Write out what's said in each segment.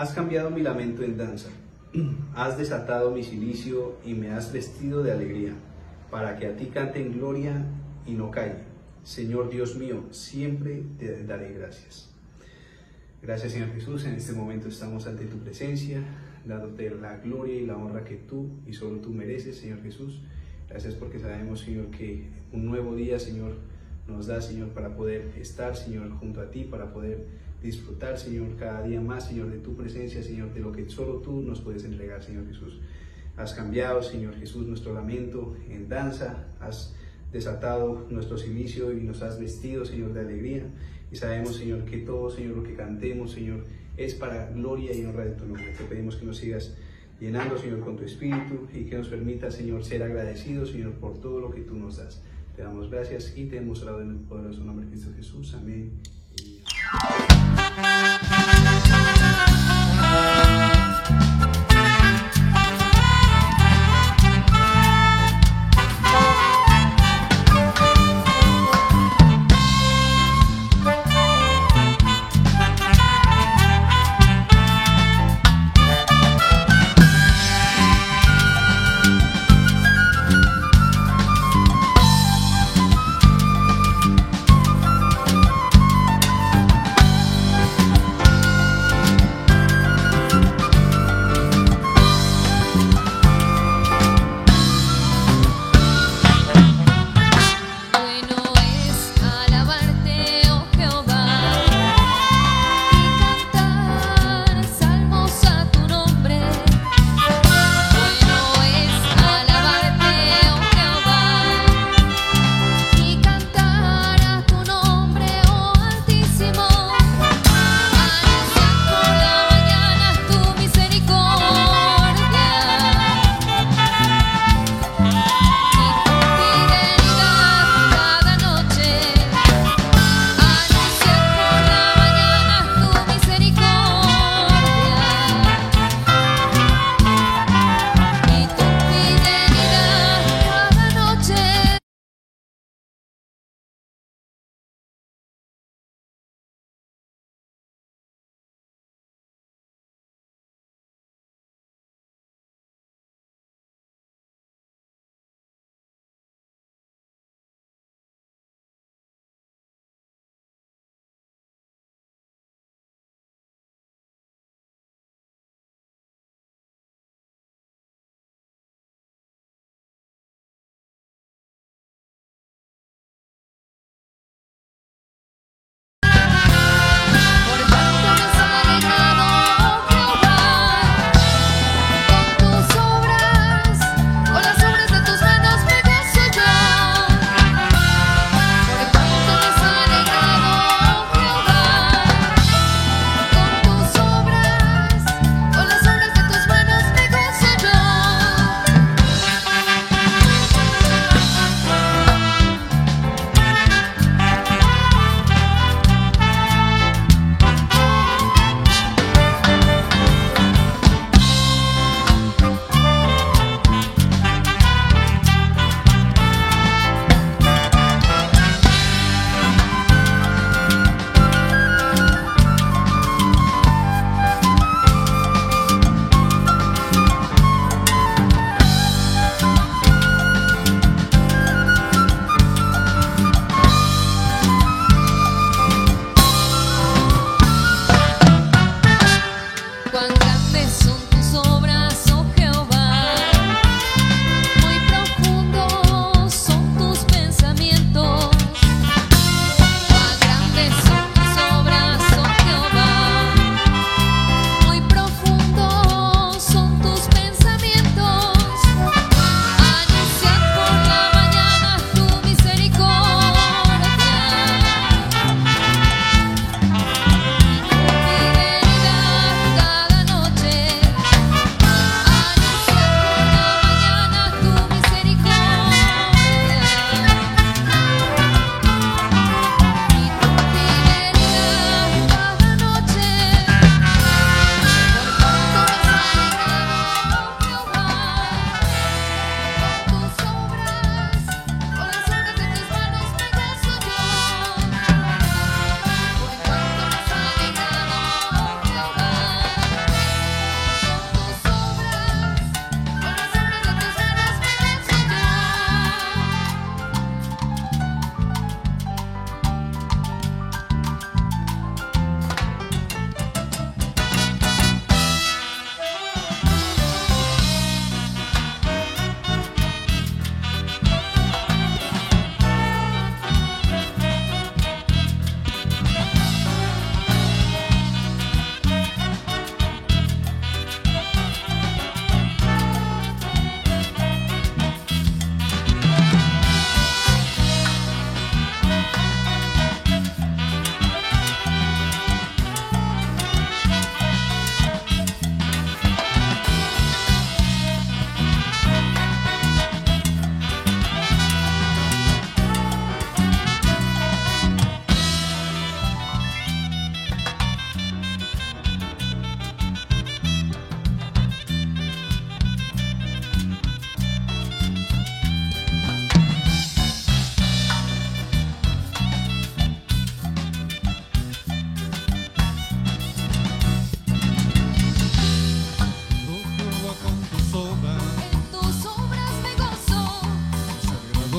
Has cambiado mi lamento en danza, has desatado mi cilicio y me has vestido de alegría, para que a ti cante en gloria y no calle. Señor Dios mío, siempre te daré gracias. Gracias, Señor Jesús, en este momento estamos ante tu presencia, dándote la gloria y la honra que tú y solo tú mereces, Señor Jesús. Gracias porque sabemos, Señor, que un nuevo día, Señor, nos da, Señor, para poder estar, Señor, junto a ti, para poder disfrutar, Señor, cada día más, Señor, de tu presencia, Señor, de lo que solo tú nos puedes entregar, Señor Jesús. Has cambiado, Señor Jesús, nuestro lamento en danza, has desatado nuestro cilicio y nos has vestido, Señor, de alegría. Y sabemos, Señor, que todo, Señor, lo que cantemos, Señor, es para gloria y honra de tu nombre. Te pedimos que nos sigas llenando, Señor, con tu Espíritu y que nos permita, Señor, ser agradecidos, Señor, por todo lo que tú nos das. Te damos gracias y te hemos orado en el poderoso nombre de Cristo Jesús. Amén.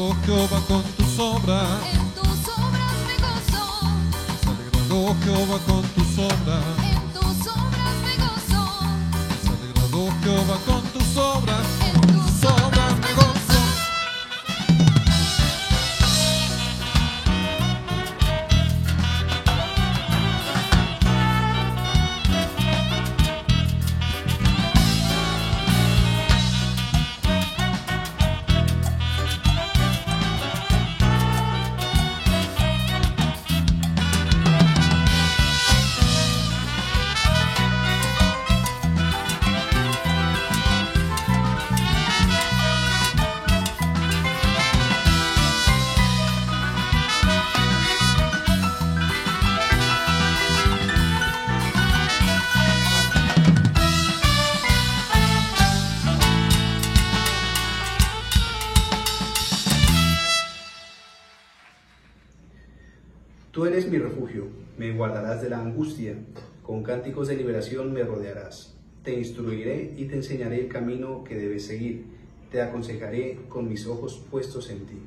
alegrado Jehová con tus obras. En tus obras me gozo. Se ha alegrado Jehová con tus obras. En tus obras me gozo. Se ha alegrado Jehová con tus obras. En tus Obras me gozo. Tú eres mi refugio, me guardarás de la angustia, con cánticos de liberación me rodearás. Te instruiré y te enseñaré el camino que debes seguir, te aconsejaré con mis ojos puestos en ti.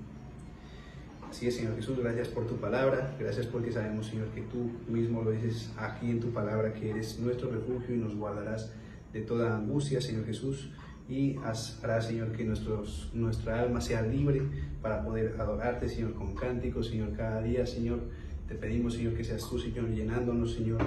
Así es, Señor Jesús, gracias por tu palabra, gracias porque sabemos, Señor, que tú mismo lo dices aquí en tu palabra, que eres nuestro refugio y nos guardarás de toda angustia, Señor Jesús, y harás, Señor, que nuestra alma sea libre para poder adorarte, Señor, con cánticos, Señor, cada día, Señor. Te pedimos, Señor, que seas tú, Señor, llenándonos, Señor,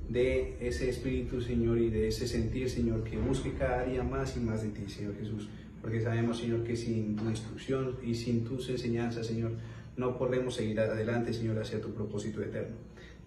de ese espíritu, Señor, y de ese sentir, Señor, que busque cada día más y más de ti, Señor Jesús. Porque sabemos, Señor, que sin tu instrucción y sin tus enseñanzas, Señor, no podremos seguir adelante, Señor, hacia tu propósito eterno.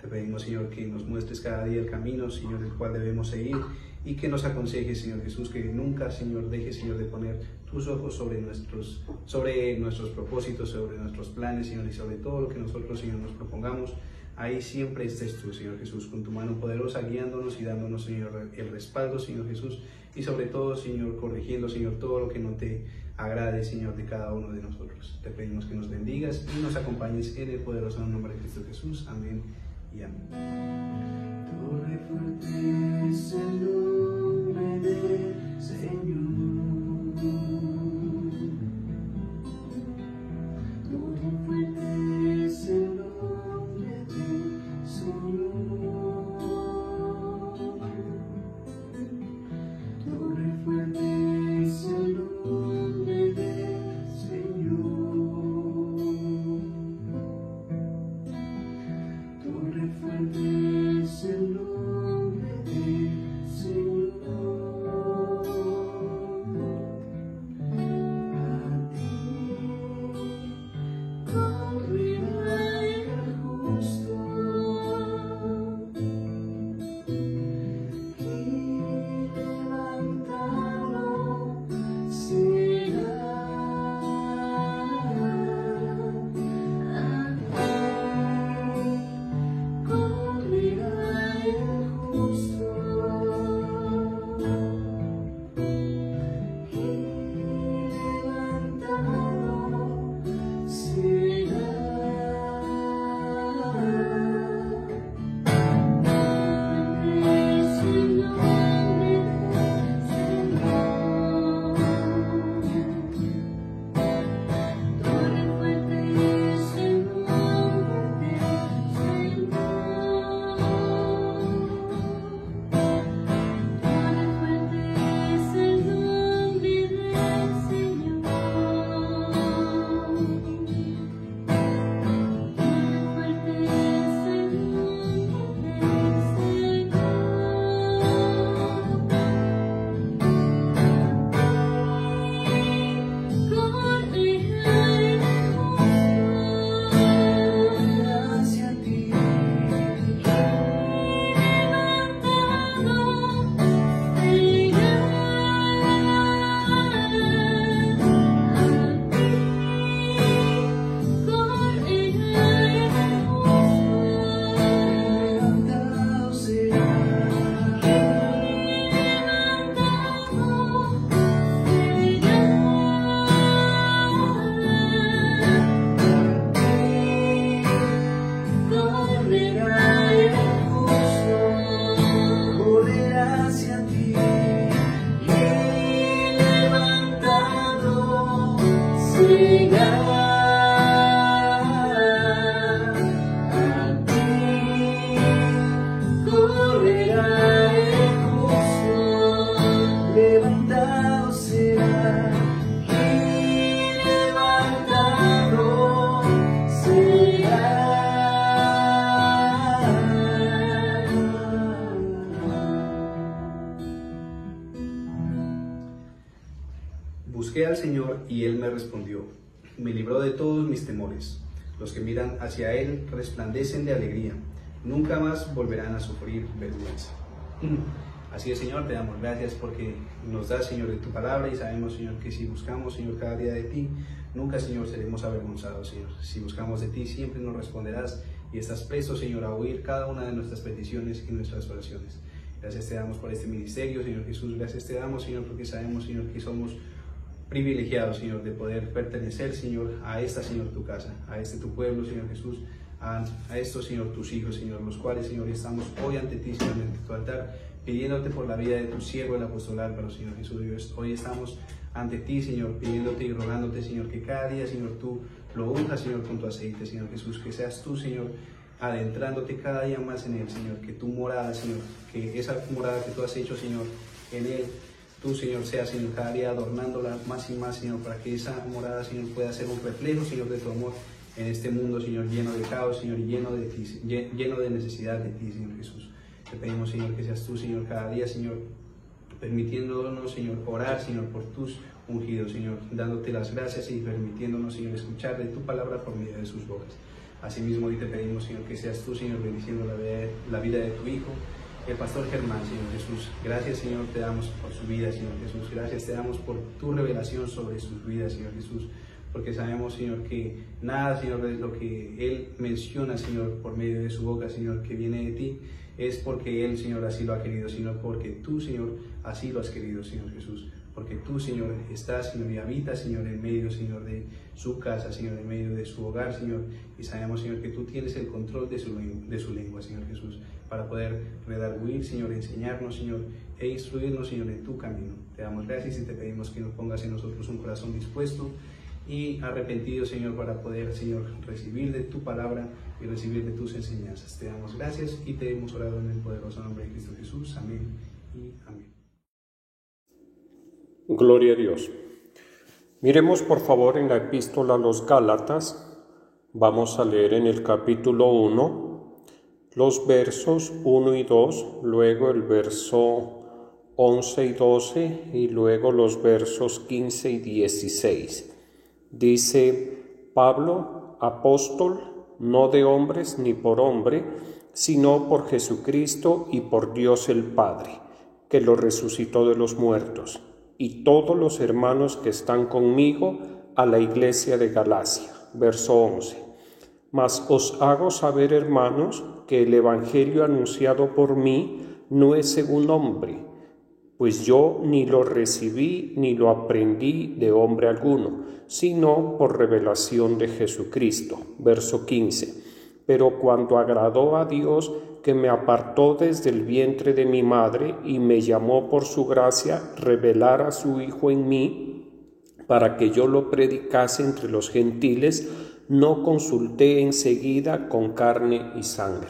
Te pedimos, Señor, que nos muestres cada día el camino, Señor, el cual debemos seguir y que nos aconsejes, Señor Jesús, que nunca, Señor, dejes, Señor, de poner tus ojos sobre nuestros propósitos, sobre nuestros planes, Señor, y sobre todo lo que nosotros, Señor, nos propongamos. Ahí siempre estés tú, Señor Jesús, con tu mano poderosa, guiándonos y dándonos, Señor, el respaldo, Señor Jesús, y sobre todo, Señor, corrigiendo, Señor, todo lo que no te agrade, Señor, de cada uno de nosotros. Te pedimos que nos bendigas y nos acompañes en el poderoso nombre de Cristo Jesús. Amén y amén. Torre fuerte es el nombre del Señor. Torre fuerte es el nombre del Señor. Torre fuerte es el nombre del Señor. Torre fuerte es el nombre del Señor. al Señor y Él me respondió. Me libró de todos mis temores. Los que miran hacia Él resplandecen de alegría. Nunca más volverán a sufrir vergüenza. Así es, Señor, te damos gracias porque nos das, Señor, de tu palabra y sabemos, Señor, que si buscamos, Señor, cada día de ti, nunca, Señor, seremos avergonzados, Señor. Si buscamos de ti, siempre nos responderás y estás presto, Señor, a oír cada una de nuestras peticiones y nuestras oraciones. Gracias te damos por este ministerio, Señor Jesús. Gracias te damos, Señor, porque sabemos, Señor, que somos privilegiados, Señor, de poder pertenecer, Señor, a esta, Señor, tu casa, a este tu pueblo, Señor Jesús, a estos, Señor, tus hijos, Señor, los cuales, Señor, estamos hoy ante ti, Señor, ante tu altar, pidiéndote por la vida de tu siervo, el apóstol Álvaro, Señor Jesús. Hoy estamos ante ti, Señor, pidiéndote y rogándote, Señor, que cada día, Señor, tú lo unjas, Señor, con tu aceite, Señor Jesús, que seas tú, Señor, adentrándote cada día más en él, Señor, que tu morada, Señor, que esa morada que tú has hecho, Señor, en él, tú, Señor, seas, Señor, cada día adornándola más y más, Señor, para que esa morada, Señor, pueda ser un reflejo, Señor, de tu amor en este mundo, Señor, lleno de caos, Señor, lleno de ti, lleno de necesidad de ti, Señor Jesús. Te pedimos, Señor, que seas tú, Señor, cada día, Señor, permitiéndonos, Señor, orar, Señor, por tus ungidos, Señor, dándote las gracias y permitiéndonos, Señor, escuchar de tu palabra por medio de sus bocas. Asimismo, hoy te pedimos, Señor, que seas tú, Señor, bendiciendo la vida de tu Hijo, el pastor Germán, Señor Jesús. Gracias, Señor, te damos por su vida, Señor Jesús. Gracias te damos por tu revelación sobre sus vidas, Señor Jesús. Porque sabemos, Señor, que nada, Señor, de lo que Él menciona, Señor, por medio de su boca, Señor, que viene de ti, es porque Él, Señor, así lo ha querido, sino porque tú, Señor, así lo has querido, Señor Jesús. Porque tú, Señor, estás, Señor, y habitas, Señor, en medio, Señor, de su casa, Señor, en medio de su hogar, Señor. Y sabemos, Señor, que tú tienes el control de su lengua, Señor Jesús, para poder redarguir, Señor, enseñarnos, Señor, e instruirnos, Señor, en tu camino. Te damos gracias y te pedimos que nos pongas en nosotros un corazón dispuesto y arrepentido, Señor, para poder, Señor, recibir de tu palabra y recibir de tus enseñanzas. Te damos gracias y te hemos orado en el poderoso nombre de Cristo Jesús. Amén y amén. Gloria a Dios. Miremos por favor en la epístola a los Gálatas. Vamos a leer en el capítulo 1 los versos 1 y 2, luego el verso 11 y 12 y luego los versos 15 y 16. Dice: Pablo, apóstol, no de hombres ni por hombre, sino por Jesucristo y por Dios el Padre, que lo resucitó de los muertos, y todos los hermanos que están conmigo a la iglesia de Galacia. Verso 11. Mas os hago saber, hermanos, que el evangelio anunciado por mí no es según hombre, pues yo ni lo recibí ni lo aprendí de hombre alguno, sino por revelación de Jesucristo. Verso 15. Pero cuando agradó a Dios, que me apartó desde el vientre de mi madre y me llamó por su gracia, revelar a su Hijo en mí, para que yo lo predicase entre los gentiles, no consulté enseguida con carne y sangre.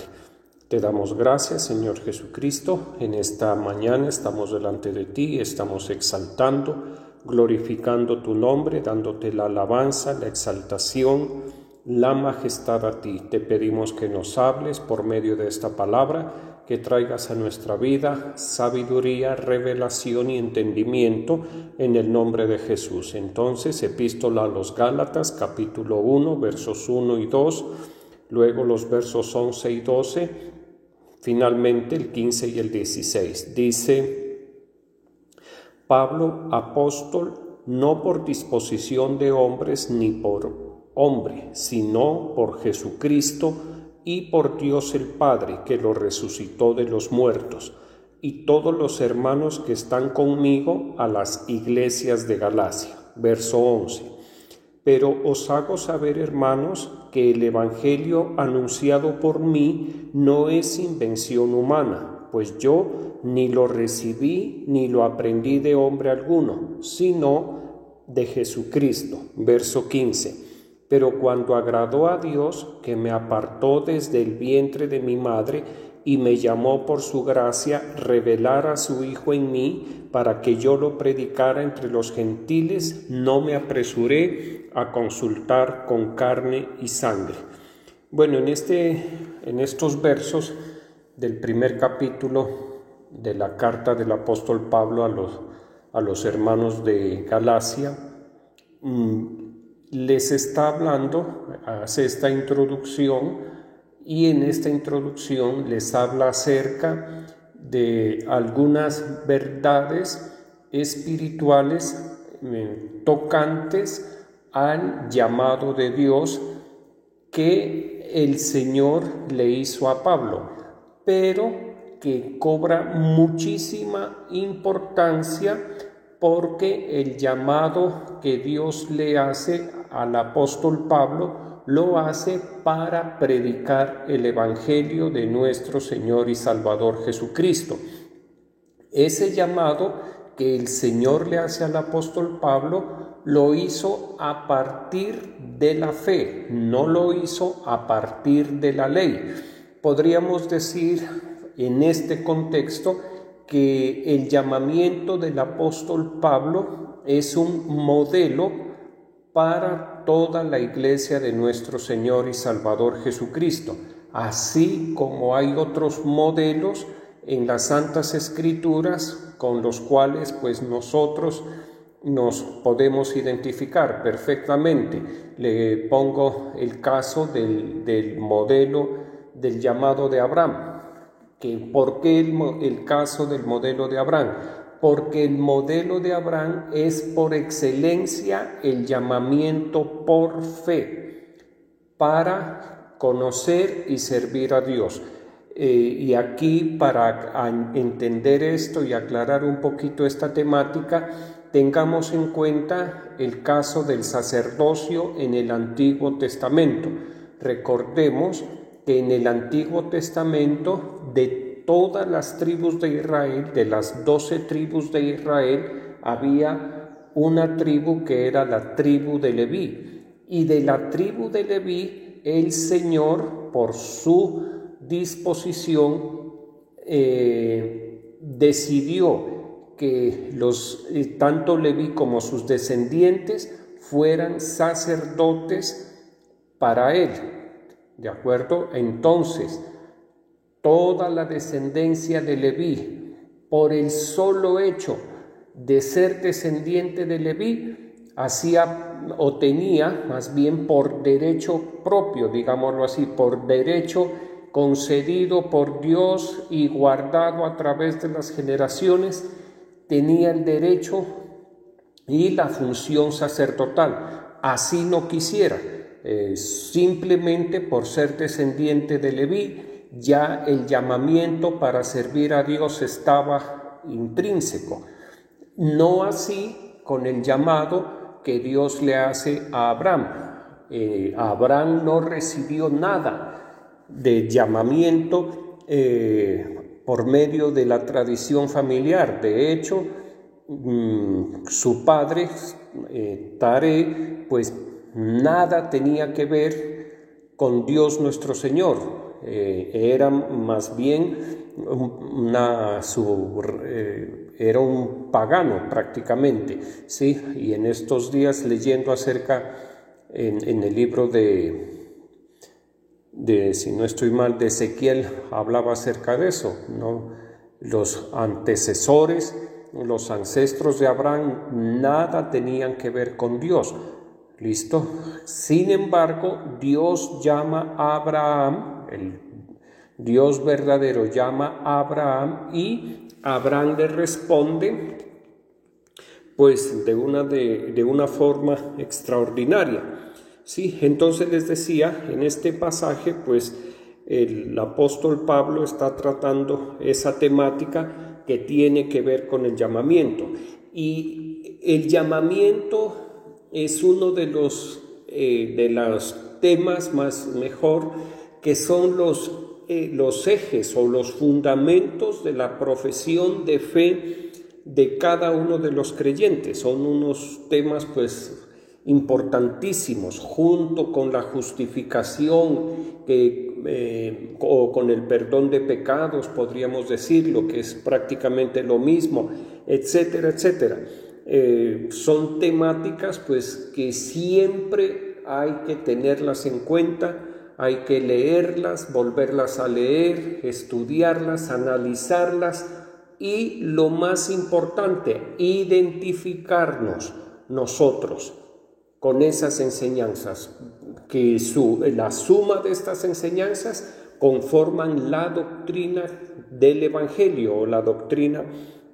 Te damos gracias, Señor Jesucristo. En esta mañana estamos delante de ti, estamos exaltando, glorificando tu nombre, dándote la alabanza, la exaltación, la majestad a ti. Te pedimos que nos hables por medio de esta palabra, que traigas a nuestra vida sabiduría, revelación y entendimiento en el nombre de Jesús. Entonces, epístola a los Gálatas, capítulo 1, versos 1 y 2, luego los versos 11 y 12, finalmente el 15 y el 16. Dice: Pablo, apóstol, no por disposición de hombres ni por hombre, sino por Jesucristo y por Dios el Padre, que lo resucitó de los muertos, y todos los hermanos que están conmigo a las iglesias de Galacia. Verso 11. Pero os hago saber, hermanos, que el evangelio anunciado por mí no es invención humana, pues yo ni lo recibí ni lo aprendí de hombre alguno, sino de Jesucristo. Verso 15. Pero cuando agradó a Dios, que me apartó desde el vientre de mi madre y me llamó por su gracia, revelar a su Hijo en mí, para que yo lo predicara entre los gentiles, no me apresuré a consultar con carne y sangre. Bueno, en estos versos del primer capítulo de la carta del apóstol Pablo a los hermanos de Galacia, les está hablando, hace esta introducción, y en esta introducción les habla acerca de algunas verdades espirituales tocantes al llamado de Dios que el Señor le hizo a Pablo, pero que cobra muchísima importancia porque el llamado que Dios le hace al apóstol Pablo lo hace para predicar el Evangelio de nuestro Señor y Salvador Jesucristo. Ese llamado que el Señor le hace al apóstol Pablo lo hizo a partir de la fe, no lo hizo a partir de la ley. Podríamos decir en este contexto que el llamamiento del apóstol Pablo es un modelo para toda la iglesia de nuestro Señor y Salvador Jesucristo, así como hay otros modelos en las Santas Escrituras con los cuales pues nosotros nos podemos identificar perfectamente. Le pongo el caso del modelo del llamado de Abraham. ¿Por qué el caso del modelo de Abraham? Porque el modelo de Abraham es por excelencia el llamamiento por fe para conocer y servir a Dios. Y aquí, para entender esto y aclarar un poquito esta temática, tengamos en cuenta el caso del sacerdocio en el Antiguo Testamento. Recordemos que en el Antiguo Testamento, de todas las tribus de Israel, de las 12 tribus de Israel, había una tribu que era la tribu de Leví. Y de la tribu de Leví, el Señor, por su disposición, decidió que tanto Leví como sus descendientes fueran sacerdotes para él. ¿De acuerdo? Entonces, toda la descendencia de Leví, por el solo hecho de ser descendiente de Leví, hacía o tenía, más bien por derecho propio, digámoslo así, por derecho concedido por Dios y guardado a través de las generaciones, tenía el derecho y la función sacerdotal. Así no quisiera. Simplemente por ser descendiente de Leví, ya el llamamiento para servir a Dios estaba intrínseco. No así con el llamado que Dios le hace a Abraham. Abraham no recibió nada de llamamiento por medio de la tradición familiar. De hecho, su padre, Taré, pues nada tenía que ver con Dios nuestro Señor. Era más bien era un pagano prácticamente, ¿sí? Y en estos días, leyendo acerca en el libro de, si no estoy mal, de Ezequiel, hablaba acerca de eso, ¿no? Los antecesores, los ancestros de Abraham, nada tenían que ver con Dios. ¿Listo? Sin embargo, Dios llama a Abraham, el Dios verdadero llama a Abraham, y Abraham le responde pues de una forma extraordinaria. Sí, entonces les decía, en este pasaje pues el apóstol Pablo está tratando esa temática que tiene que ver con el llamamiento, y el llamamiento es uno de los temas mejor, que son los ejes o los fundamentos de la profesión de fe de cada uno de los creyentes. Son unos temas pues importantísimos, junto con la justificación o con el perdón de pecados, podríamos decirlo, que es prácticamente lo mismo, etcétera, etcétera. Son temáticas pues que siempre hay que tenerlas en cuenta, hay que leerlas, volverlas a leer, estudiarlas, analizarlas, y lo más importante, identificarnos nosotros con esas enseñanzas, que la suma de estas enseñanzas conforman la doctrina del Evangelio o la doctrina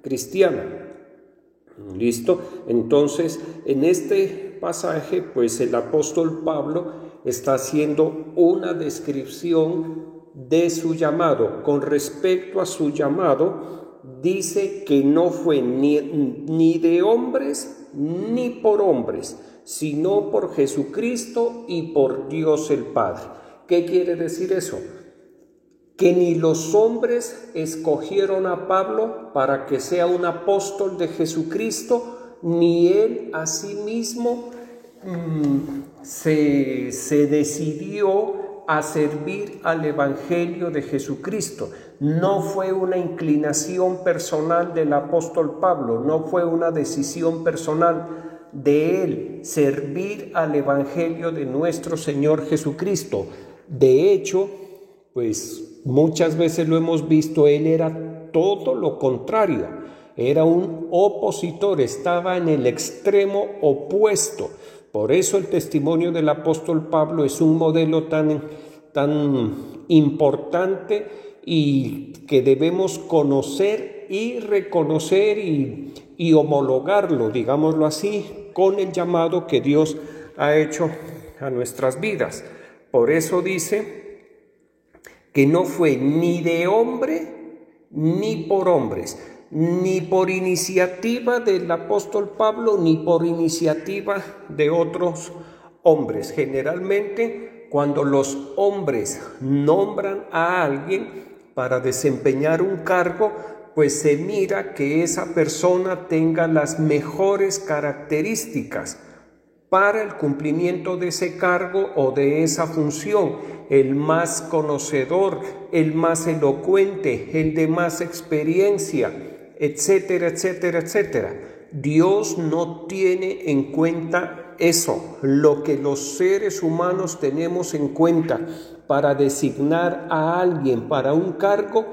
cristiana. ¿Listo? Entonces, en este pasaje, pues el apóstol Pablo está haciendo una descripción de su llamado. Con respecto a su llamado, dice que no fue ni de hombres ni por hombres, sino por Jesucristo y por Dios el Padre. ¿Qué quiere decir eso? Que ni los hombres escogieron a Pablo para que sea un apóstol de Jesucristo, ni él a sí mismo se decidió a servir al Evangelio de Jesucristo. No fue una inclinación personal del apóstol Pablo, no fue una decisión personal de él servir al Evangelio de nuestro Señor Jesucristo. De hecho, pues muchas veces lo hemos visto, él era todo lo contrario, era un opositor, estaba en el extremo opuesto. Por eso el testimonio del apóstol Pablo es un modelo tan importante y que debemos conocer y reconocer y homologarlo, digámoslo así, con el llamado que Dios ha hecho a nuestras vidas. Por eso dice que no fue ni de hombre ni por hombres, ni por iniciativa del apóstol Pablo, ni por iniciativa de otros hombres. Generalmente, cuando los hombres nombran a alguien para desempeñar un cargo, pues se mira que esa persona tenga las mejores características para el cumplimiento de ese cargo o de esa función, el más conocedor, el más elocuente, el de más experiencia, etcétera, etcétera, etcétera. Dios no tiene en cuenta eso. Lo que los seres humanos tenemos en cuenta para designar a alguien para un cargo,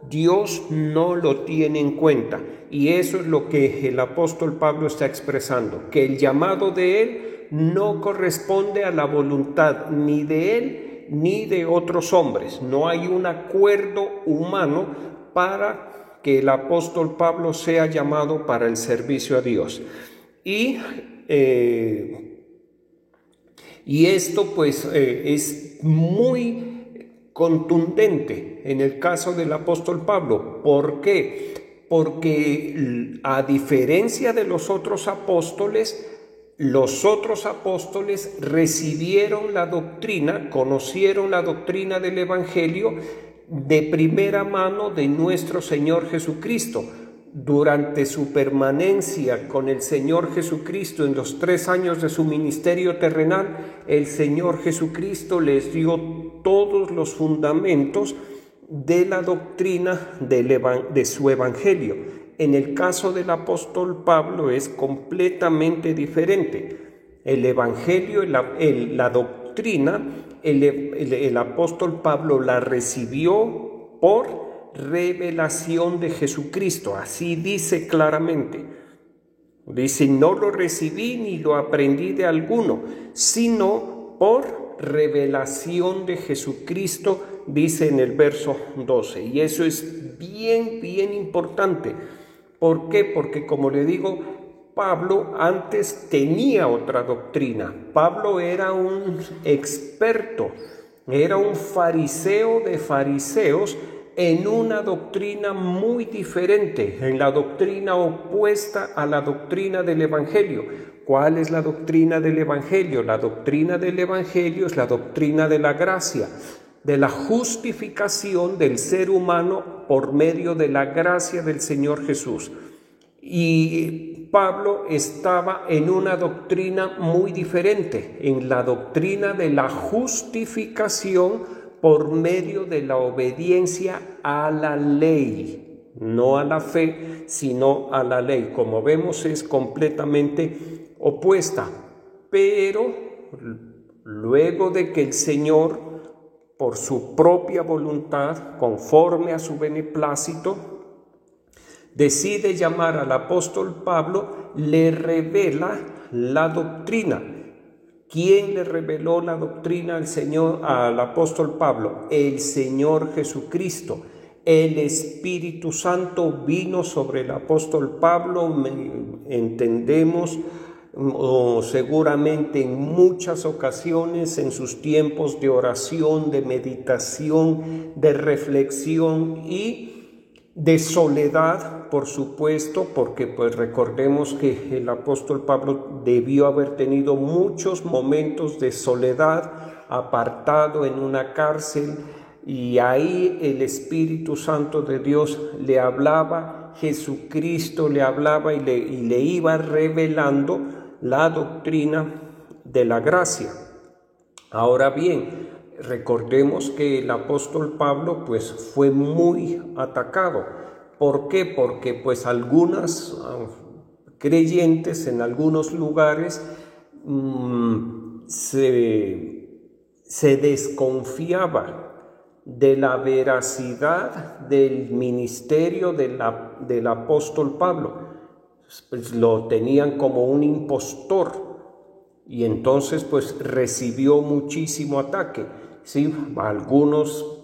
Dios no lo tiene en cuenta. Y eso es lo que el apóstol Pablo está expresando, que el llamado de él no corresponde a la voluntad ni de él ni de otros hombres. No hay un acuerdo humano para que el apóstol Pablo sea llamado para el servicio a Dios. Y esto pues es muy contundente en el caso del apóstol Pablo. ¿Por qué? Porque a diferencia de los otros apóstoles recibieron la doctrina, conocieron la doctrina del Evangelio de primera mano de nuestro Señor Jesucristo. Durante su permanencia con el Señor Jesucristo en los 3 años de su ministerio terrenal, el Señor Jesucristo les dio todos los fundamentos de la doctrina de su Evangelio. En el caso del apóstol Pablo es completamente diferente. El Evangelio, la doctrina, el apóstol Pablo la recibió por revelación de Jesucristo. Así dice claramente. Dice, no lo recibí ni lo aprendí de alguno, sino por revelación de Jesucristo, dice en el verso 12. Y eso es bien, bien importante. ¿Por qué? Porque, como le digo, Pablo antes tenía otra doctrina. Pablo era un experto, era un fariseo de fariseos en una doctrina muy diferente, en la doctrina opuesta a la doctrina del Evangelio. ¿Cuál es la doctrina del Evangelio? La doctrina del Evangelio es la doctrina de la gracia, de la justificación del ser humano por medio de la gracia del Señor Jesús. Y Pablo estaba en una doctrina muy diferente, en la doctrina de la justificación por medio de la obediencia a la ley, no a la fe, sino a la ley. Como vemos, es completamente opuesta. Pero luego de que el Señor, por su propia voluntad, conforme a su beneplácito, decide llamar al apóstol Pablo, le revela la doctrina. ¿Quién le reveló la doctrina al apóstol Pablo? El Señor Jesucristo. El Espíritu Santo vino sobre el apóstol Pablo, entendemos, seguramente en muchas ocasiones en sus tiempos de oración, de meditación, de reflexión y de soledad, por supuesto, porque pues recordemos que el apóstol Pablo debió haber tenido muchos momentos de soledad, apartado en una cárcel, y ahí el Espíritu Santo de Dios le hablaba, Jesucristo le hablaba y le iba revelando la doctrina de la gracia. Ahora bien, recordemos que el apóstol Pablo pues fue muy atacado. ¿Por qué? Porque pues algunas creyentes en algunos lugares se desconfiaba de la veracidad del ministerio del apóstol Pablo. Pues lo tenían como un impostor y entonces pues recibió muchísimo ataque. Sí, algunos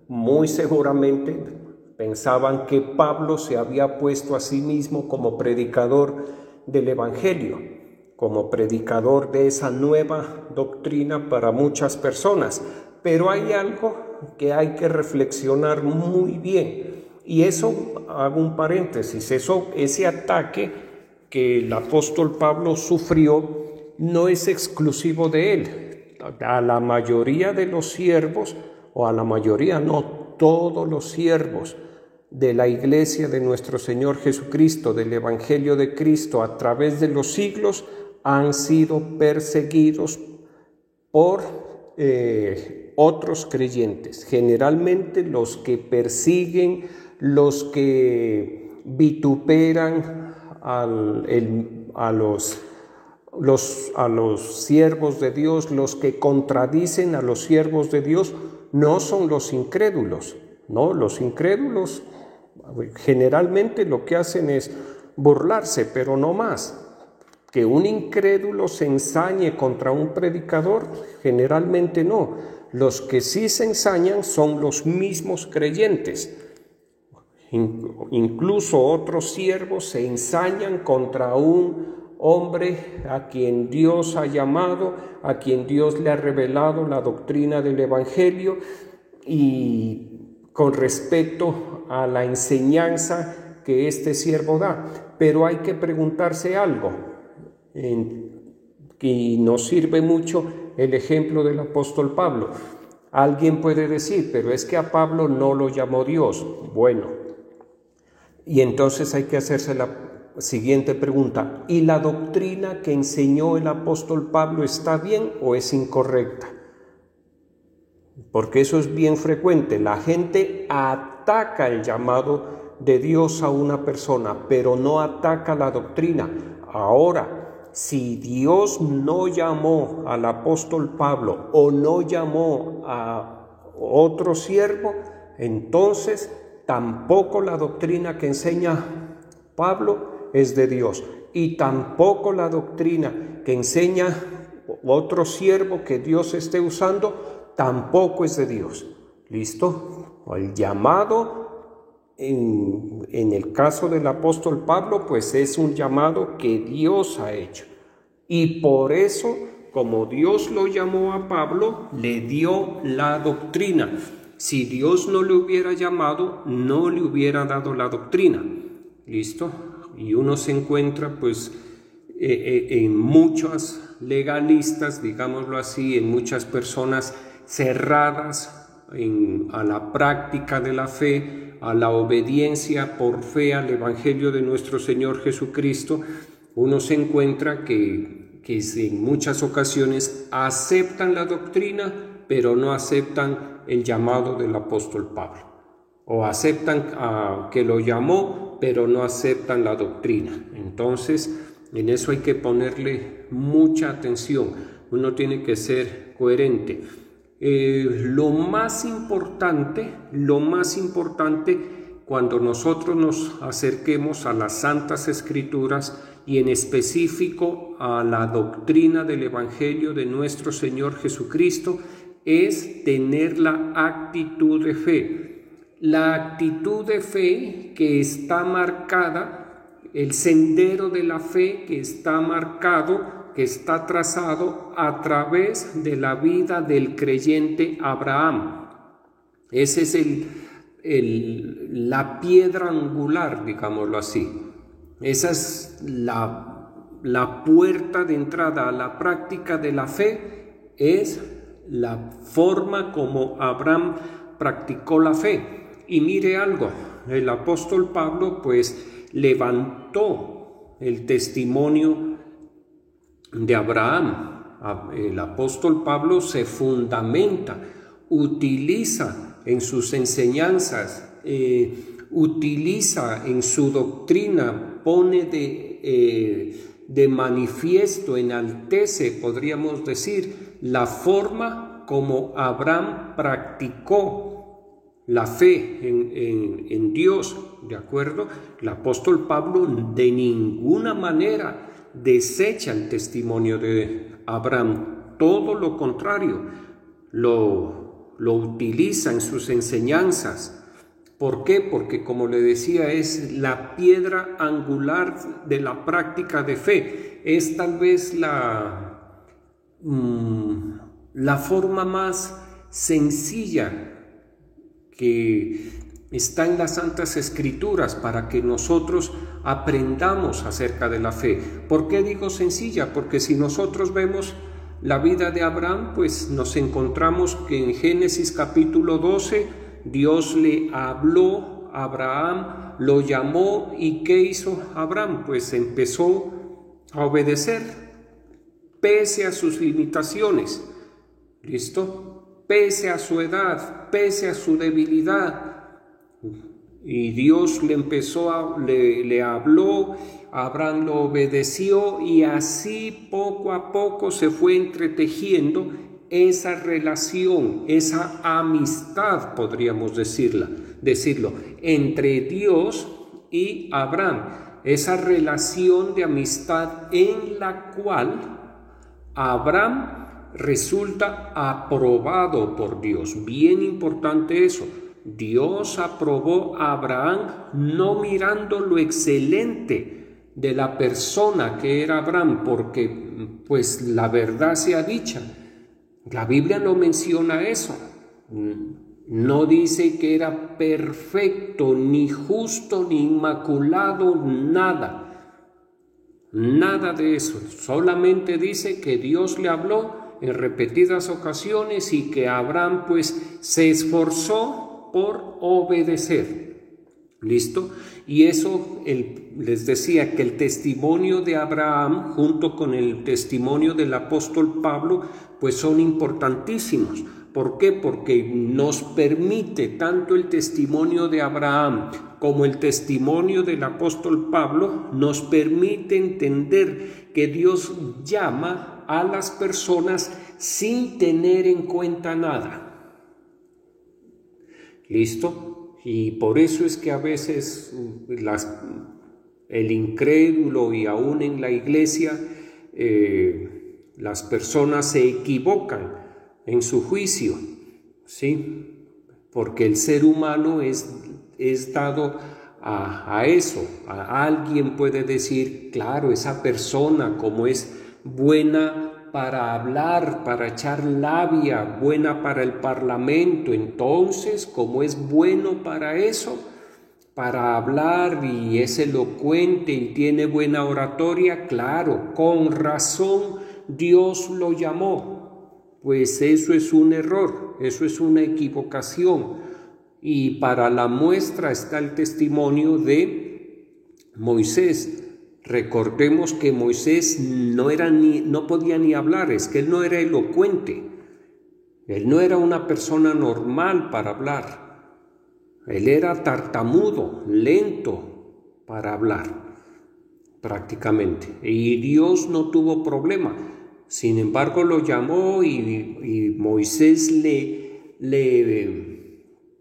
muy seguramente pensaban que Pablo se había puesto a sí mismo como predicador del Evangelio, como predicador de esa nueva doctrina para muchas personas. Pero hay algo que hay que reflexionar muy bien, y eso, hago un paréntesis, ese ataque que el apóstol Pablo sufrió no es exclusivo de él. A la mayoría de los siervos, o a la mayoría, no, todos los siervos de la iglesia de nuestro Señor Jesucristo, del Evangelio de Cristo, a través de los siglos, han sido perseguidos por otros creyentes. Generalmente los que persiguen, los que vituperan a los siervos de Dios, los que contradicen a los siervos de Dios, no son los incrédulos. No, los incrédulos generalmente lo que hacen es burlarse, pero no más. Que un incrédulo se ensañe contra un predicador, generalmente no. Los que sí se ensañan son los mismos creyentes. Incluso otros siervos se ensañan contra un hombre a quien Dios ha llamado, a quien Dios le ha revelado la doctrina del Evangelio, y con respecto a la enseñanza que este siervo da. Pero hay que preguntarse algo, y nos sirve mucho el ejemplo del apóstol Pablo. Alguien puede decir, pero es que a Pablo no lo llamó Dios. Bueno, y entonces hay que hacerse la siguiente pregunta: ¿y la doctrina que enseñó el apóstol Pablo está bien o es incorrecta? Porque eso es bien frecuente. La gente ataca el llamado de Dios a una persona, pero no ataca la doctrina. Ahora, si Dios no llamó al apóstol Pablo o no llamó a otro siervo, entonces tampoco la doctrina que enseña Pablo es de Dios, y tampoco la doctrina que enseña otro siervo que Dios esté usando tampoco es de Dios. ¿Listo? El llamado en el caso del apóstol Pablo, pues es un llamado que Dios ha hecho. Y por eso, como Dios lo llamó a Pablo, le dio la doctrina. Si Dios no le hubiera llamado, no le hubiera dado la doctrina. ¿Listo? Y uno se encuentra, pues, en muchos legalistas, digámoslo así, en muchas personas cerradas a la práctica de la fe, a la obediencia por fe al Evangelio de nuestro Señor Jesucristo. Uno se encuentra que en muchas ocasiones aceptan la doctrina, pero no aceptan el llamado del apóstol Pablo. O aceptan que lo llamó, pero no aceptan la doctrina. Entonces, en eso hay que ponerle mucha atención. Uno tiene que ser coherente. Lo más importante cuando nosotros nos acerquemos a las Santas Escrituras y en específico a la doctrina del Evangelio de nuestro Señor Jesucristo es tener la actitud de fe. La actitud de fe que está marcada, el sendero de la fe que está marcado, que está trazado a través de la vida del creyente Abraham. Ese es la piedra angular, digámoslo así. Esa es la puerta de entrada a la práctica de la fe, es la forma como Abraham practicó la fe. Y mire algo, el apóstol Pablo pues levantó el testimonio de Abraham. El apóstol Pablo se fundamenta, utiliza en sus enseñanzas, utiliza en su doctrina, pone de manifiesto, enaltece, podríamos decir, la forma como Abraham practicó la fe en Dios, ¿de acuerdo? El apóstol Pablo de ninguna manera desecha el testimonio de Abraham, todo lo contrario, lo utiliza en sus enseñanzas. ¿Por qué? Porque, como le decía, es la piedra angular de la práctica de fe. Es tal vez la forma más sencilla que está en las Santas Escrituras para que nosotros aprendamos acerca de la fe. ¿Por qué digo sencilla? Porque si nosotros vemos la vida de Abraham, pues nos encontramos que en Génesis capítulo 12, Dios le habló a Abraham, lo llamó, y ¿qué hizo Abraham? Pues empezó a obedecer, pese a sus limitaciones, ¿listo? Pese a su edad, pese a su debilidad. Y Dios le habló, Abraham lo obedeció, y así poco a poco se fue entretejiendo esa relación, esa amistad, podríamos decirlo, entre Dios y Abraham, esa relación de amistad en la cual Abraham resulta aprobado por Dios. Bien importante eso. Dios aprobó a Abraham no mirando lo excelente de la persona que era Abraham, porque pues la verdad sea dicha, la Biblia no menciona eso, no dice que era perfecto, ni justo, ni inmaculado, nada de eso, solamente dice que Dios le habló en repetidas ocasiones y que Abraham pues se esforzó por obedecer. ¿Listo? Y eso, les decía que el testimonio de Abraham junto con el testimonio del apóstol Pablo pues son importantísimos. ¿Por qué? Porque nos permite tanto el testimonio de Abraham como el testimonio del apóstol Pablo, nos permite entender que Dios llama a las personas sin tener en cuenta nada. ¿Listo? Y por eso es que a veces el incrédulo y aún en la iglesia las personas se equivocan en su juicio, ¿sí? Porque el ser humano es dado a eso. Alguien puede decir, claro, esa persona como es buena para hablar, para echar labia, buena para el parlamento, entonces como es bueno para eso, para hablar y es elocuente y tiene buena oratoria, claro, con razón Dios lo llamó. Pues eso es un error, eso es una equivocación. Y para la muestra está el testimonio de Moisés. Recordemos que Moisés no podía ni hablar, es que él no era elocuente, él no era una persona normal para hablar, él era tartamudo, lento para hablar prácticamente, y Dios no tuvo problema. Sin embargo lo llamó y Moisés le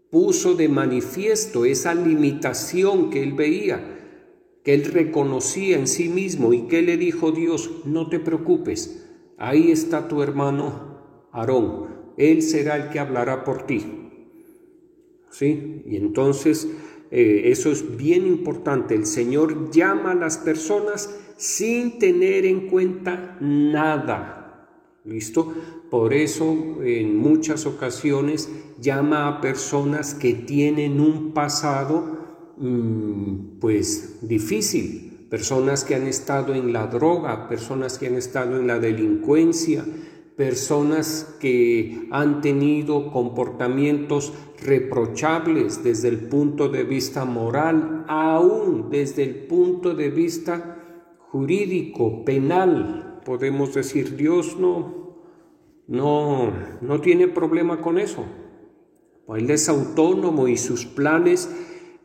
puso de manifiesto esa limitación que él veía, que él reconocía en sí mismo. ¿Y qué le dijo Dios? No te preocupes, ahí está tu hermano Aarón, él será el que hablará por ti. ¿Sí? Y entonces eso es bien importante. El Señor llama a las personas sin tener en cuenta nada. ¿Listo? Por eso en muchas ocasiones llama a personas que tienen un pasado pues difícil, personas que han estado en la droga, personas que han estado en la delincuencia, personas que han tenido comportamientos reprochables desde el punto de vista moral, aún desde el punto de vista jurídico, penal. Podemos decir, Dios no tiene problema con eso. Él es autónomo y sus planes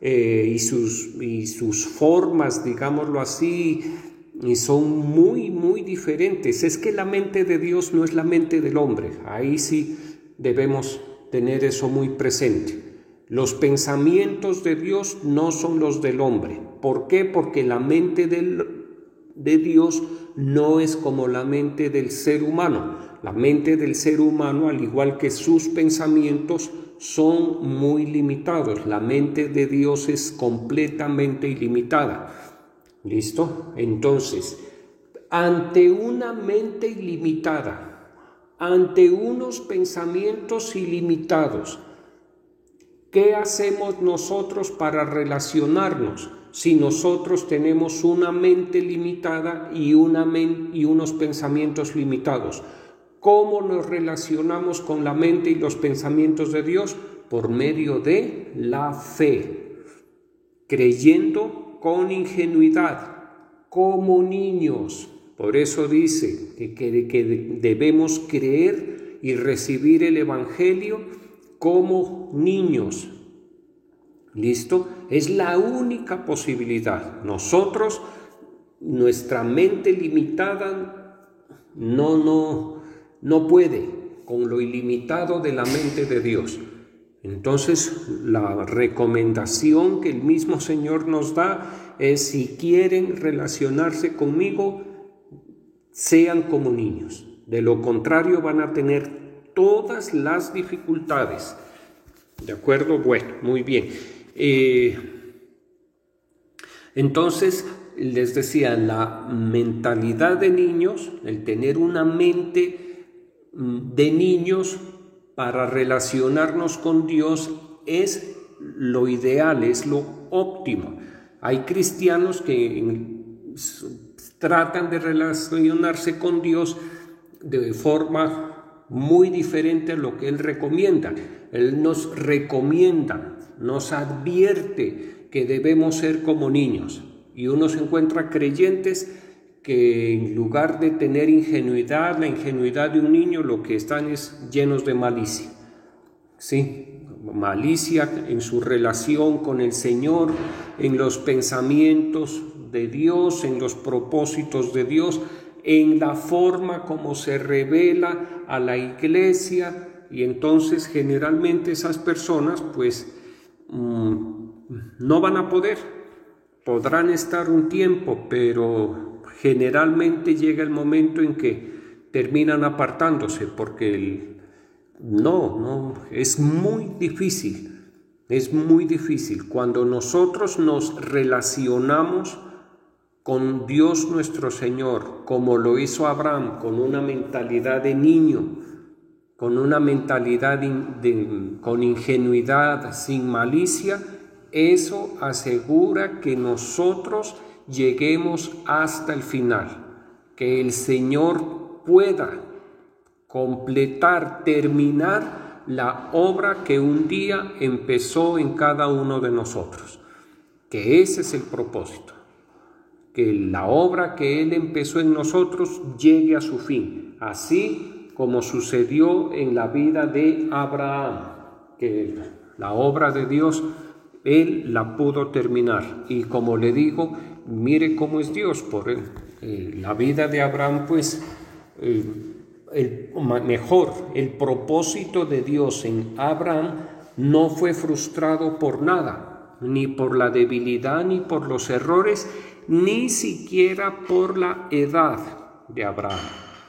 y sus formas, digámoslo así, y son muy, muy diferentes. Es que la mente de Dios no es la mente del hombre. Ahí sí debemos tener eso muy presente. Los pensamientos de Dios no son los del hombre. ¿Por qué? Porque la mente de Dios no es como la mente del ser humano. La mente del ser humano, al igual que sus pensamientos, son muy limitados. La mente de Dios es completamente ilimitada. ¿Listo? Entonces, ante una mente ilimitada, ante unos pensamientos ilimitados, ¿qué hacemos nosotros para relacionarnos si nosotros tenemos una mente limitada y unos pensamientos limitados? ¿Cómo nos relacionamos con la mente y los pensamientos de Dios? Por medio de la fe, creyendo con ingenuidad, como niños. Por eso dice que debemos creer y recibir el Evangelio como niños. ¿Listo? Es la única posibilidad. Nosotros, nuestra mente limitada no puede con lo ilimitado de la mente de Dios. Entonces, la recomendación que el mismo Señor nos da es: si quieren relacionarse conmigo, sean como niños. De lo contrario, van a tener todas las dificultades. ¿De acuerdo? Bueno, muy bien. Entonces, les decía, la mentalidad de niños, el tener una mente de niños para relacionarnos con Dios, es lo ideal, es lo óptimo. Hay cristianos que tratan de relacionarse con Dios de forma muy diferente a lo que Él recomienda. Él nos recomienda, nos advierte que debemos ser como niños. Y uno se encuentra creyentes que en lugar de tener ingenuidad, la ingenuidad de un niño, lo que están es llenos de malicia. ¿Sí? Malicia en su relación con el Señor, en los pensamientos de Dios, en los propósitos de Dios, en la forma como se revela a la iglesia. Y entonces generalmente esas personas pues no van a poder. Podrán estar un tiempo, pero generalmente llega el momento en que terminan apartándose, porque es muy difícil. Es muy difícil cuando nosotros nos relacionamos con Dios nuestro Señor, como lo hizo Abraham, con una mentalidad de niño, con una mentalidad con ingenuidad, sin malicia. Eso asegura que nosotros lleguemos hasta el final, que el Señor pueda completar, terminar la obra que un día empezó en cada uno de nosotros, que ese es el propósito, que la obra que Él empezó en nosotros llegue a su fin, así como sucedió en la vida de Abraham, que la obra de Dios Él la pudo terminar. Y como le digo, mire cómo es Dios. Por la vida de Abraham, pues, el propósito de Dios en Abraham no fue frustrado por nada, ni por la debilidad, ni por los errores, ni siquiera por la edad de Abraham.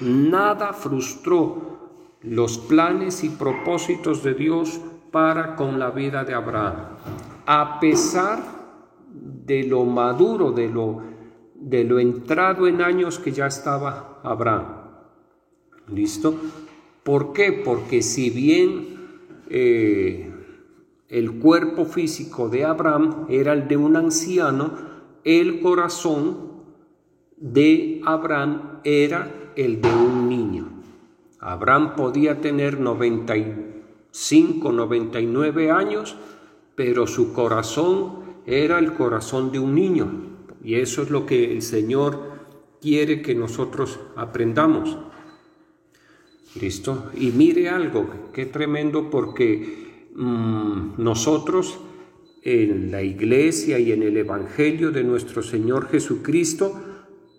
Nada frustró los planes y propósitos de Dios para con la vida de Abraham, a pesar de lo maduro, de lo entrado en años que ya estaba Abraham. ¿Listo? ¿Por qué? Porque si bien el cuerpo físico de Abraham era el de un anciano, el corazón de Abraham era el de un niño. Abraham podía tener 95, 99 años, pero su corazón era el corazón de un niño. Y eso es lo que el Señor quiere que nosotros aprendamos. ¿Listo? Y mire algo, qué tremendo, porque nosotros en la iglesia y en el Evangelio de nuestro Señor Jesucristo,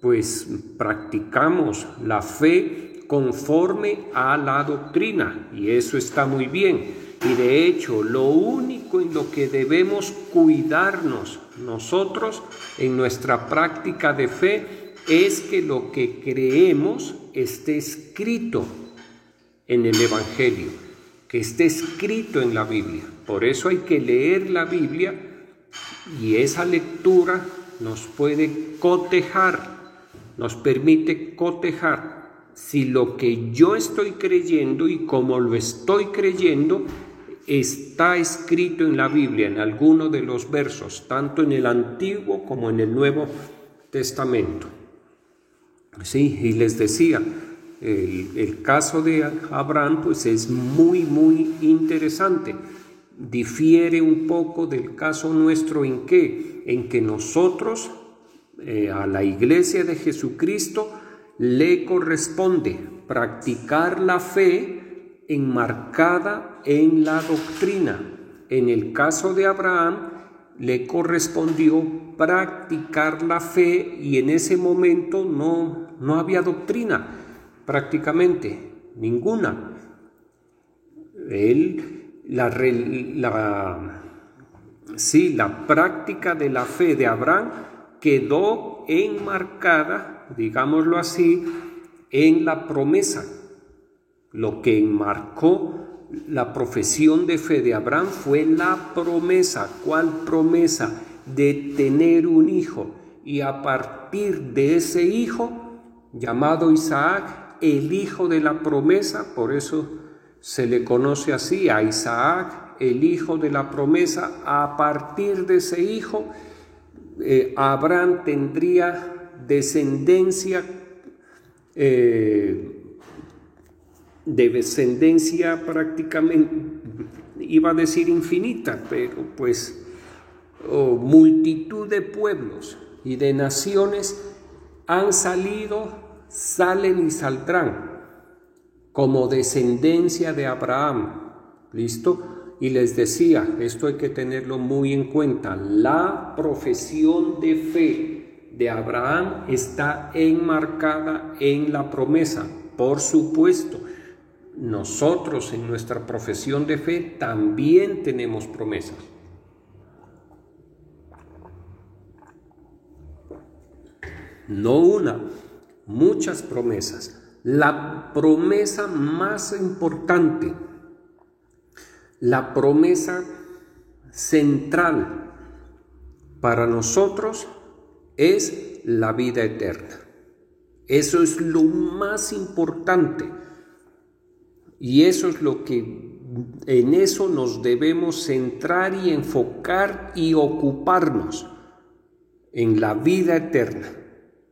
pues practicamos la fe conforme a la doctrina, y eso está muy bien. Y de hecho, lo único en lo que debemos cuidarnos nosotros en nuestra práctica de fe es que lo que creemos esté escrito en el Evangelio, que esté escrito en la Biblia. Por eso hay que leer la Biblia, y esa lectura nos puede cotejar, nos permite cotejar si lo que yo estoy creyendo y como lo estoy creyendo está escrito en la Biblia, en alguno de los versos, tanto en el Antiguo como en el Nuevo Testamento. Sí, y les decía, el caso de Abraham pues es muy, muy interesante. Difiere un poco del caso nuestro en que nosotros, a la iglesia de Jesucristo, le corresponde practicar la fe enmarcada en la doctrina. En el caso de Abraham le correspondió practicar la fe, y en ese momento no había doctrina, prácticamente ninguna. La práctica de la fe de Abraham quedó enmarcada, digámoslo así, en la promesa. Lo que enmarcó la profesión de fe de Abraham fue la promesa. ¿Cuál promesa? De tener un hijo, y a partir de ese hijo, llamado Isaac, el hijo de la promesa, por eso se le conoce así a Isaac, el hijo de la promesa. A partir de ese hijo, Abraham tendría descendencia, prácticamente, iba a decir infinita, pero pues multitud de pueblos y de naciones han salido, salen y saldrán como descendencia de Abraham. ¿Listo? Y les decía, esto hay que tenerlo muy en cuenta, la profesión de fe de Abraham está enmarcada en la promesa. Por supuesto, nosotros en nuestra profesión de fe también tenemos promesas. No una, muchas promesas. La promesa más importante, la promesa central para nosotros es la vida eterna. Eso es lo más importante, y eso es lo que en eso nos debemos centrar y enfocar y ocuparnos, en la vida eterna.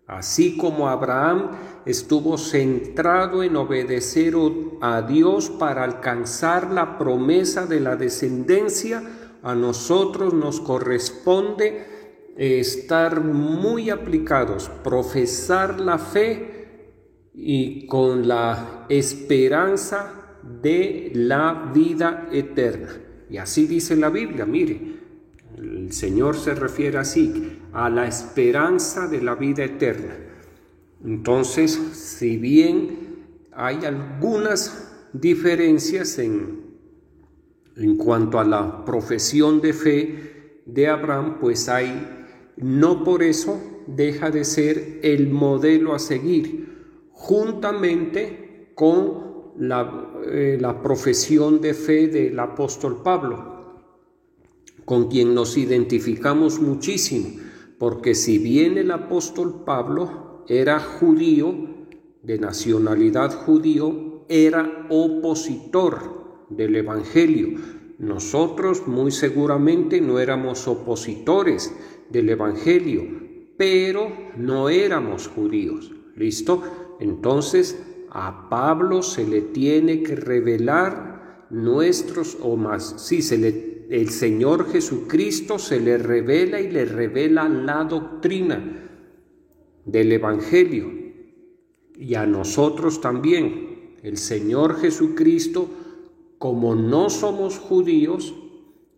Así como Abraham estuvo centrado en obedecer a Dios para alcanzar la promesa de la descendencia, a nosotros nos corresponde estar muy aplicados, profesar la fe y con la esperanza de la vida eterna. Y así dice la Biblia, mire, el Señor se refiere así, a la esperanza de la vida eterna. Entonces, si bien hay algunas diferencias en cuanto a la profesión de fe de Abraham, pues no por eso deja de ser el modelo a seguir, juntamente con la profesión de fe del apóstol Pablo, con quien nos identificamos muchísimo, porque si bien el apóstol Pablo era judío, de nacionalidad judío, era opositor del Evangelio. Nosotros muy seguramente no éramos opositores del Evangelio, pero no éramos judíos. ¿Listo? Entonces a Pablo se le tiene que revelar el Señor Jesucristo se le revela y le revela la doctrina del Evangelio. Y a nosotros también, el Señor Jesucristo, como no somos judíos,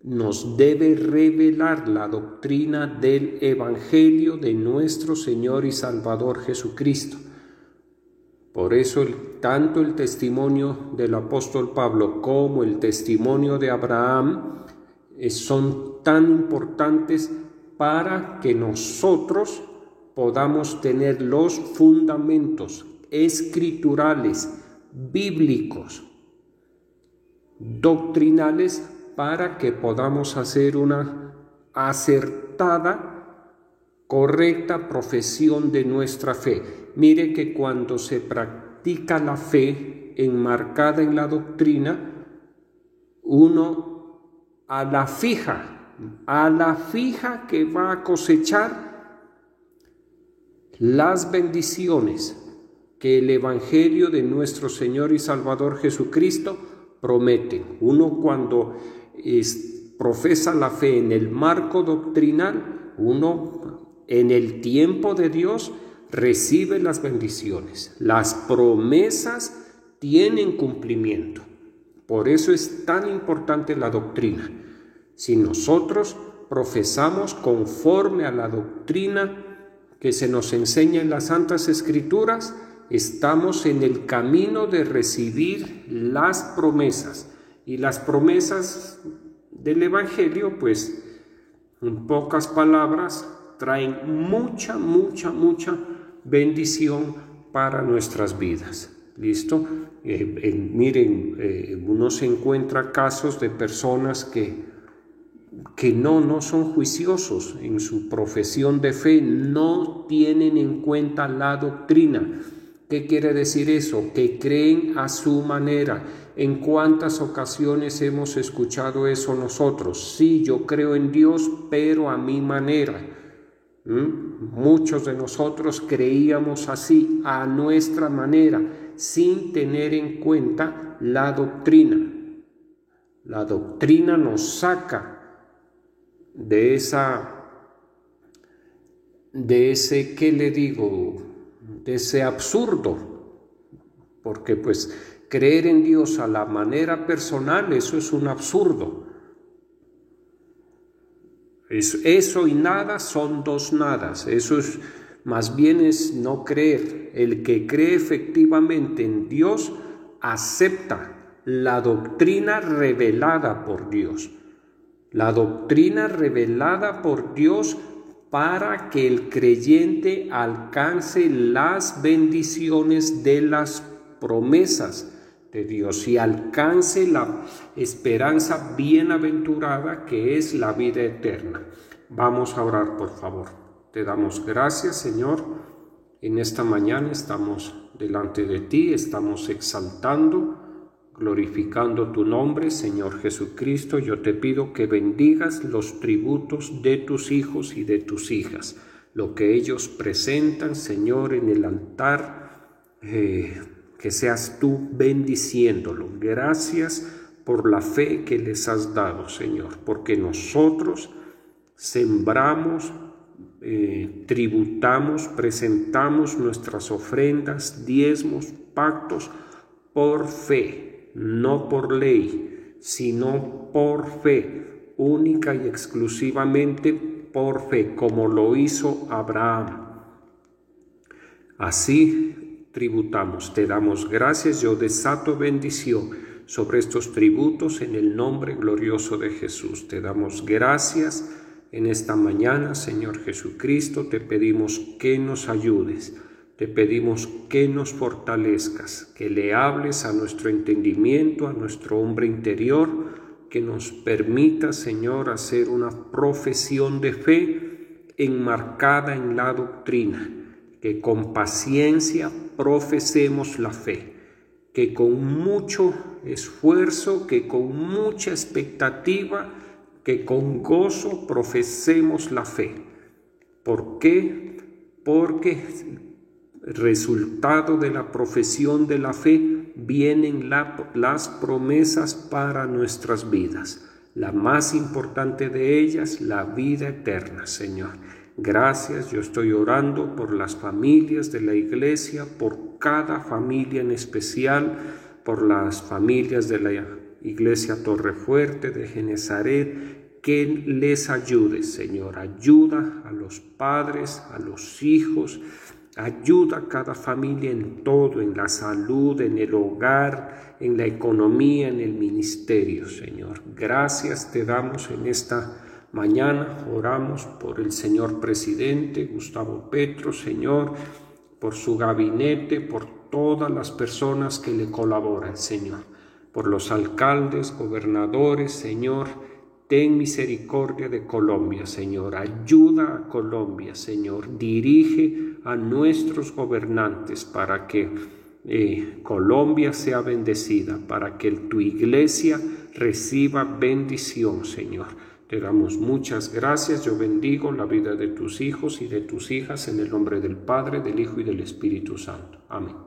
nos debe revelar la doctrina del Evangelio de nuestro Señor y Salvador Jesucristo. Por eso tanto el testimonio del apóstol Pablo como el testimonio de Abraham son tan importantes para que nosotros podamos tener los fundamentos escriturales, bíblicos, doctrinales, para que podamos hacer una acertada, correcta profesión de nuestra fe. Mire que cuando se practica la fe enmarcada en la doctrina, uno a la fija que va a cosechar las bendiciones que el Evangelio de nuestro Señor y Salvador Jesucristo promete. Uno cuando profesa la fe en el marco doctrinal, uno en el tiempo de Dios recibe las bendiciones. Las promesas tienen cumplimiento. Por eso es tan importante la doctrina. Si nosotros profesamos conforme a la doctrina que se nos enseña en las Santas Escrituras, estamos en el camino de recibir las promesas. Y las promesas del Evangelio, pues, en pocas palabras, traen mucha bendición para nuestras vidas. ¿Listo? Miren, uno se encuentra casos de personas que no son juiciosos en su profesión de fe, no tienen en cuenta la doctrina. ¿Qué quiere decir eso? Que creen a su manera. ¿En cuántas ocasiones hemos escuchado eso nosotros? Sí, yo creo en Dios, pero a mi manera. Muchos de nosotros creíamos así, a nuestra manera, sin tener en cuenta la doctrina. La doctrina nos saca de ese, ¿qué le digo?, de ese absurdo, porque pues creer en Dios a la manera personal, eso es un absurdo. Eso y nada son dos nadas. Eso es, más bien es no creer. El que cree efectivamente en Dios acepta la doctrina revelada por Dios. La doctrina revelada por Dios para que el creyente alcance las bendiciones de las promesas de Dios y alcance la esperanza bienaventurada que es la vida eterna. Vamos a orar, por favor. Te damos gracias, Señor. En esta mañana estamos delante de ti, estamos exaltando, glorificando tu nombre, Señor Jesucristo. Yo te pido que bendigas los tributos de tus hijos y de tus hijas, lo que ellos presentan, Señor, en el altar, que seas tú bendiciéndolo. Gracias por la fe que les has dado, Señor, porque nosotros sembramos, tributamos, presentamos nuestras ofrendas, diezmos, pactos por fe, no por ley, sino por fe, única y exclusivamente por fe, como lo hizo Abraham. Así tributamos, te damos gracias, yo desato bendición sobre estos tributos en el nombre glorioso de Jesús. Te damos gracias En esta mañana, Señor Jesucristo, te pedimos que nos ayudes, te pedimos que nos fortalezcas, que le hables a nuestro entendimiento, a nuestro hombre interior, que nos permita, Señor, hacer una profesión de fe enmarcada en la doctrina, que con paciencia profesemos la fe, que con mucho esfuerzo, que con mucha expectativa, que con gozo profesemos la fe. ¿Por qué? Porque resultado de la profesión de la fe vienen las promesas para nuestras vidas. La más importante de ellas, la vida eterna, Señor. Gracias, yo estoy orando por las familias de la iglesia, por cada familia en especial, por las familias de la iglesia Torrefuerte de Genezaret, que les ayude, Señor. Ayuda a los padres, a los hijos, ayuda a cada familia en todo, en la salud, en el hogar, en la economía, en el ministerio, Señor. Gracias te damos en esta mañana. Oramos por el señor presidente Gustavo Petro, Señor, por su gabinete, por todas las personas que le colaboran, Señor, por los alcaldes, gobernadores, Señor. Ten misericordia de Colombia, Señor. Ayuda a Colombia, Señor. Dirige a nuestros gobernantes para que Colombia sea bendecida, para que tu iglesia reciba bendición, Señor. Te damos muchas gracias. Yo bendigo la vida de tus hijos y de tus hijas en el nombre del Padre, del Hijo y del Espíritu Santo. Amén.